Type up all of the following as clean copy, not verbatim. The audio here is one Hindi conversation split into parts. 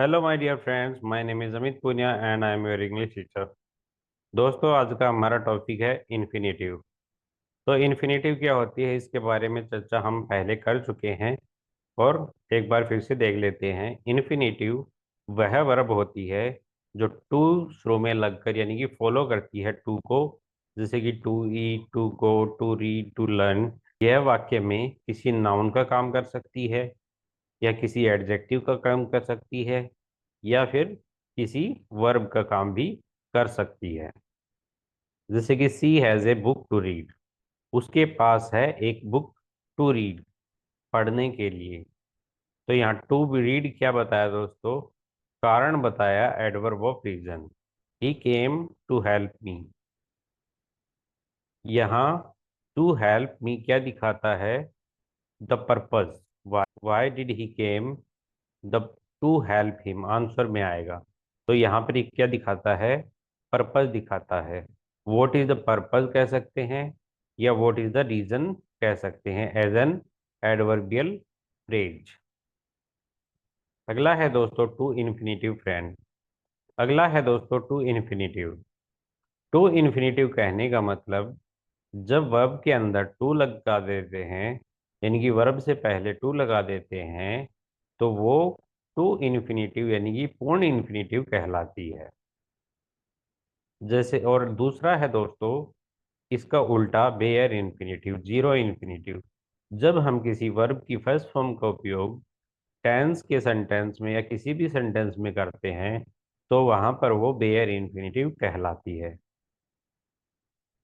Hello my dear friends, my name is Amit Punia and I am your English teacher. दोस्तों, आज का हमारा टॉपिक है इन्फिनेटिव। तो इन्फिनेटिव क्या होती है, इसके बारे में चर्चा हम पहले कर चुके हैं और एक बार फिर से देख लेते हैं। इन्फिनेटिव वह वर्ब होती है जो टू शुरू में लगकर यानी कि फॉलो करती है टू को, जैसे कि to eat, to go, to read, to learn. यह वाक्य में किसी नाउन का काम कर सकती है या किसी एडजेक्टिव का काम कर सकती है या फिर किसी वर्ब का काम भी कर सकती है। जैसे कि she has a book to read, उसके पास है एक बुक टू रीड, पढ़ने के लिए। तो यहाँ टू रीड क्या बताया दोस्तों? कारण बताया, adverb of reason. He came to help me. यहाँ टू हेल्प मी क्या दिखाता है? The purpose. Why did he came the to help him, answer में आएगा। तो यहाँ पर ये क्या दिखाता है? पर्पज दिखाता है। वॉट इज द पर्पज कह सकते हैं या वॉट इज द रीजन कह सकते हैं एज एन एडवर्बियल फ्रेज। अगला है दोस्तों टू इन्फिनेटिव फ्रेंड। अगला है दोस्तों टू इन्फिनेटिव। टू इन्फिनेटिव कहने का मतलब, जब वर्ब के अंदर टू लगा देते हैं, यानी कि वर्ब से पहले टू लगा देते हैं, तो वो टू इन्फिनेटिव यानी कि पूर्ण इन्फिनेटिव कहलाती है। जैसे, और दूसरा है दोस्तों इसका उल्टा, बेयर इन्फिनेटिव, जीरो इन्फिनेटिव। जब हम किसी वर्ब की फर्स्ट फॉर्म का उपयोग टेंस के सेंटेंस में या किसी भी सेंटेंस में करते हैं, तो वहां पर वो बेयर इन्फिनेटिव कहलाती है।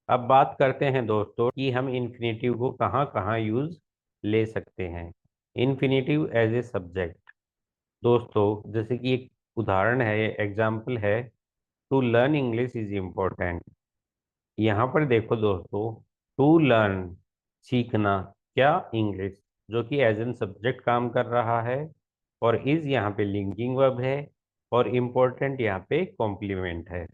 अब बात करते हैं दोस्तों कि हम इन्फिनेटिव को कहाँ कहाँ यूज ले सकते हैं। Infinitive as a subject. दोस्तों, जैसे कि एक उदाहरण है, एग्जाम्पल है, to learn English is important. यहाँ पर देखो दोस्तों, टू लर्न, सीखना, क्या? इंग्लिश, जो कि एज एन सब्जेक्ट काम कर रहा है, और इज यहाँ पे लिंकिंग वर्ब है, और इम्पोर्टेंट यहाँ पे कॉम्प्लीमेंट है।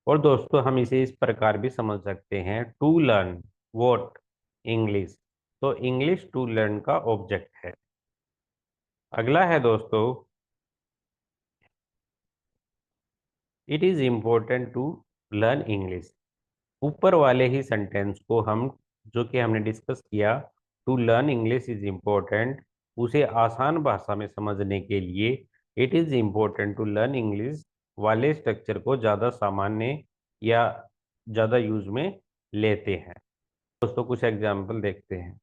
और दोस्तों, हम इसे इस प्रकार भी समझ सकते हैं, टू लर्न वॉट? इंग्लिश। तो इंग्लिश टू लर्न का ऑब्जेक्ट है। अगला है दोस्तों, it is important to learn English. ऊपर वाले ही सेंटेंस को हम, जो कि हमने डिस्कस किया, to learn English is important, उसे आसान भाषा में समझने के लिए it is important to learn English वाले स्ट्रक्चर को ज़्यादा सामान्य या ज़्यादा यूज में लेते हैं। दोस्तों, कुछ एग्जाम्पल देखते हैं।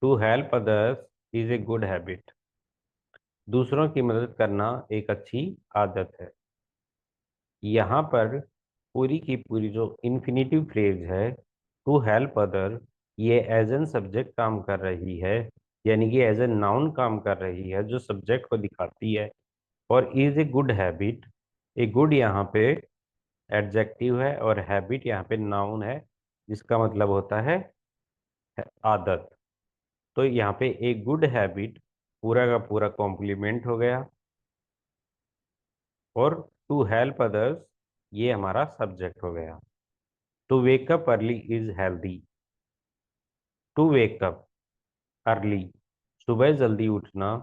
To help others is a good habit. दूसरों की मदद करना एक अच्छी आदत है। यहाँ पर पूरी की पूरी जो इन्फिनेटिव फ्रेज है, टू हेल्प अदर, ये एज एन सब्जेक्ट काम कर रही है, यानी कि एज एन नाउन काम कर रही है, जो सब्जेक्ट को दिखाती है। और is a good habit, a good यहाँ पे एडजेक्टिव है और हैबिट यहाँ पे नाउन है, जिसका मतलब होता है आदत। तो यहाँ पे ए गुड हैबिट पूरा का पूरा कॉम्प्लीमेंट हो गया, और टू हेल्प अदर्स ये हमारा सब्जेक्ट हो गया। To wake up early is healthy. To wake up early, सुबह जल्दी उठना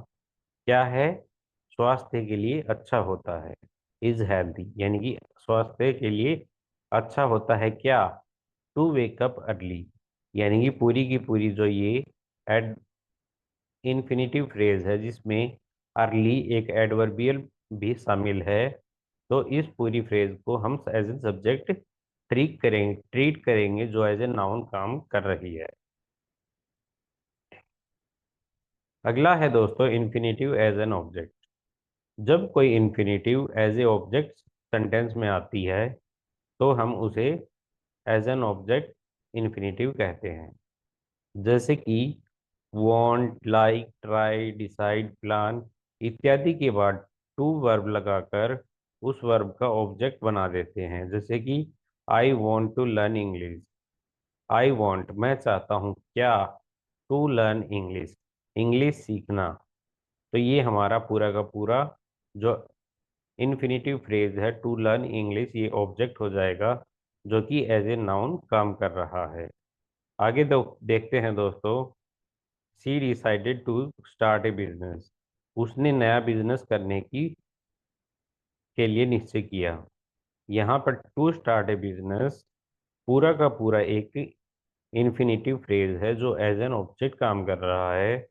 क्या है? स्वास्थ्य के लिए अच्छा होता है। इज हेल्दी यानी कि स्वास्थ्य के लिए अच्छा होता है क्या? टू वेकअप अर्ली, यानी कि पूरी की पूरी जो ये एड इन्फिनेटिव फ्रेज है, जिसमें अर्ली एक एडवर्बियल भी शामिल है, तो इस पूरी फ्रेज को हम एज ए सब्जेक्ट ट्रीट करेंगे जो एज ए नाउन काम कर रही है। अगला है दोस्तों इन्फिनेटिव एज एन ऑब्जेक्ट। जब कोई infinitive as a object sentence में आती है, तो हम उसे एज एन ऑब्जेक्ट इन्फिनेटिव कहते हैं। जैसे कि want, like, try, decide, plan इत्यादि के बाद टू वर्ब लगाकर उस वर्ब का ऑब्जेक्ट बना देते हैं। जैसे कि I want to learn English. I want, मैं चाहता हूँ क्या? टू लर्न इंग्लिश, इंग्लिश सीखना। तो ये हमारा पूरा का पूरा जो इन्फिनेटिव फ्रेज है, टू लर्न इंग्लिश, ये ऑब्जेक्ट हो जाएगा, जो कि एज ए नाउन काम कर रहा है। आगे देखते हैं दोस्तों, she decided to start a business. उसने नया बिजनेस करने की के लिए निश्चय किया। यहाँ पर टू स्टार्ट ए बिजनेस पूरा का पूरा एक इन्फिनेटिव फ्रेज है जो एज एन ऑब्जेक्ट काम कर रहा है,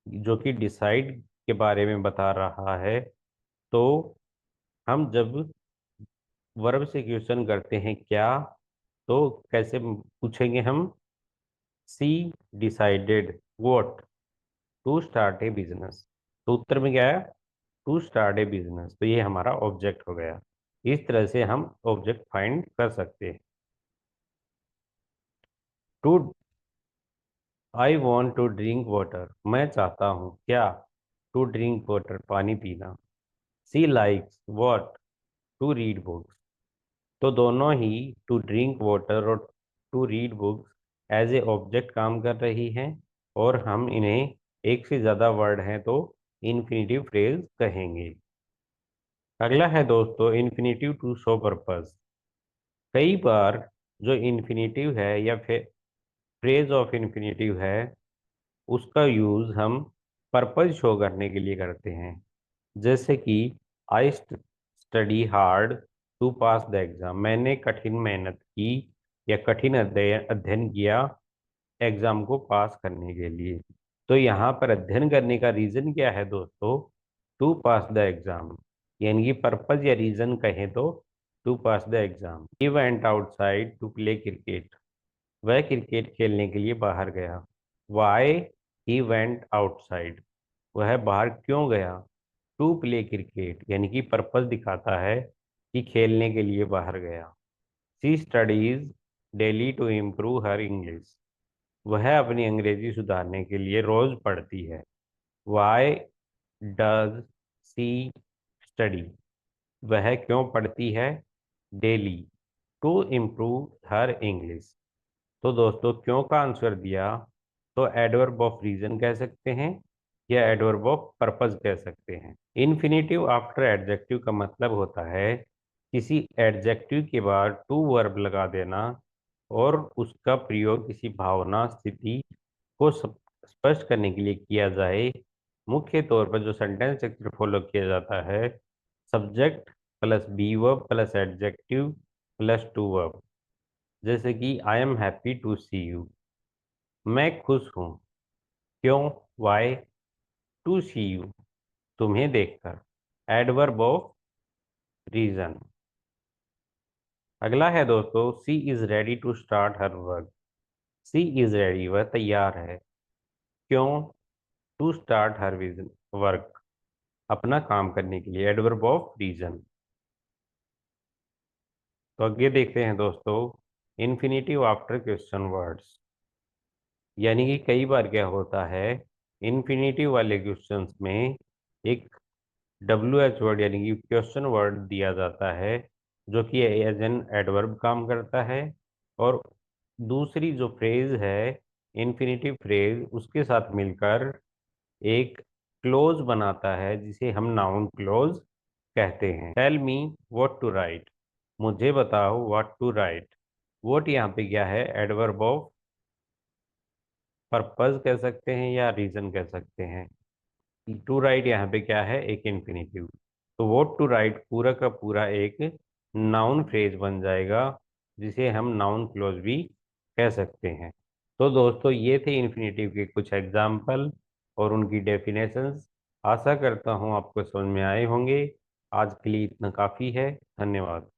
जो कि डिसाइड के बारे में बता रहा है। तो हम जब वर्ब से क्वेश्चन करते हैं क्या, तो कैसे पूछेंगे हम? She decided what to start a business. तो उत्तर में क्या है? To start a business. तो ये हमारा ऑब्जेक्ट हो गया। इस तरह से हम ऑब्जेक्ट फाइंड कर सकते हैं। To I want to drink water, मैं चाहता हूँ क्या? टू ड्रिंक वाटर, पानी पीना। She likes what to read books. तो दोनों ही टू ड्रिंक वाटर और to read books as a object काम कर रही हैं, और हम इन्हें एक से ज़्यादा वर्ड हैं तो इन्फिनेटिव फ्रेज कहेंगे। अगला है दोस्तों इन्फिनेटिव टू शो पर्पस। कई बार जो इन्फिनेटिव है या फिर फ्रेज ऑफ इन्फिनेटिव है, उसका यूज़ हम पर्पस शो करने के लिए करते हैं। जैसे कि I study hard to pass the exam, मैंने कठिन मेहनत की या कठिन अध्ययन अध्ययन किया एग्ज़ाम को पास करने के लिए। तो यहाँ पर अध्ययन करने का रीज़न क्या है दोस्तों? टू पास द एग्ज़ाम, यानी कि पर्पज़ या रीज़न कहें तो to pass the exam. He went outside to play cricket, वह क्रिकेट खेलने के लिए बाहर गया। वाई ही वेंट आउटसाइड, वह बाहर क्यों गया? टू प्ले क्रिकेट, यानी कि पर्पस दिखाता है कि खेलने के लिए बाहर गया। She studies daily to improve her English, वह अपनी अंग्रेजी सुधारने के लिए रोज पढ़ती है। वाई डज सी स्टडी, वह क्यों पढ़ती है? Daily to improve her English. तो दोस्तों क्यों का आंसर दिया तो एडवर्ब ऑफ रीजन कह सकते हैं या एडवर्ब ऑफ पर्पस कह सकते हैं। इन्फिनेटिव आफ्टर एडजेक्टिव का मतलब होता है किसी एडजेक्टिव के बाद टू वर्ब लगा देना और उसका प्रयोग किसी भावना स्थिति को स्पष्ट करने के लिए किया जाए। मुख्य तौर पर जो सेंटेंस स्ट्रक्चर फॉलो किया जाता है, subject plus be verb plus adjective plus to verb. जैसे कि I am happy to see you, मैं खुश हूँ क्यों? वाई टू सी यू, तुम्हें देखकर। Adverb of reason. अगला है दोस्तों she is ready to start her work. She is ready, वह तैयार है क्यों? टू स्टार्ट हर वर्क, अपना काम करने के लिए। Adverb of reason. तो आगे देखते हैं दोस्तों इन्फिनेटिव आफ्टर क्वेश्चन वर्ड्स। यानी कि कई बार क्या होता है, इन्फिनेटिव वाले क्वेश्चंस में एक WH वर्ड यानी कि क्वेश्चन वर्ड दिया जाता है, जो कि एज एन एडवर्ब काम करता है, और दूसरी जो फ्रेज है इन्फिनेटिव फ्रेज उसके साथ मिलकर एक क्लोज बनाता है जिसे हम नाउन क्लोज कहते हैं। Tell me what to write, मुझे बताओ व्हाट टू राइट। व्हाट यहाँ पे क्या है? एडवर्ब ऑफ पर्पज कह सकते हैं या रीजन कह सकते हैं। टू राइट यहाँ पे क्या है? एक इन्फिनेटिव। तो वोट टू राइट पूरा का पूरा एक नाउन फ्रेज बन जाएगा जिसे हम नाउन क्लोज भी कह सकते हैं। तो दोस्तों ये थे इन्फिनेटिव के कुछ एग्जाम्पल और उनकी डेफिनेशंस। आशा करता हूँ आपको समझ में आए होंगे। आज के लिए इतना काफ़ी है। धन्यवाद।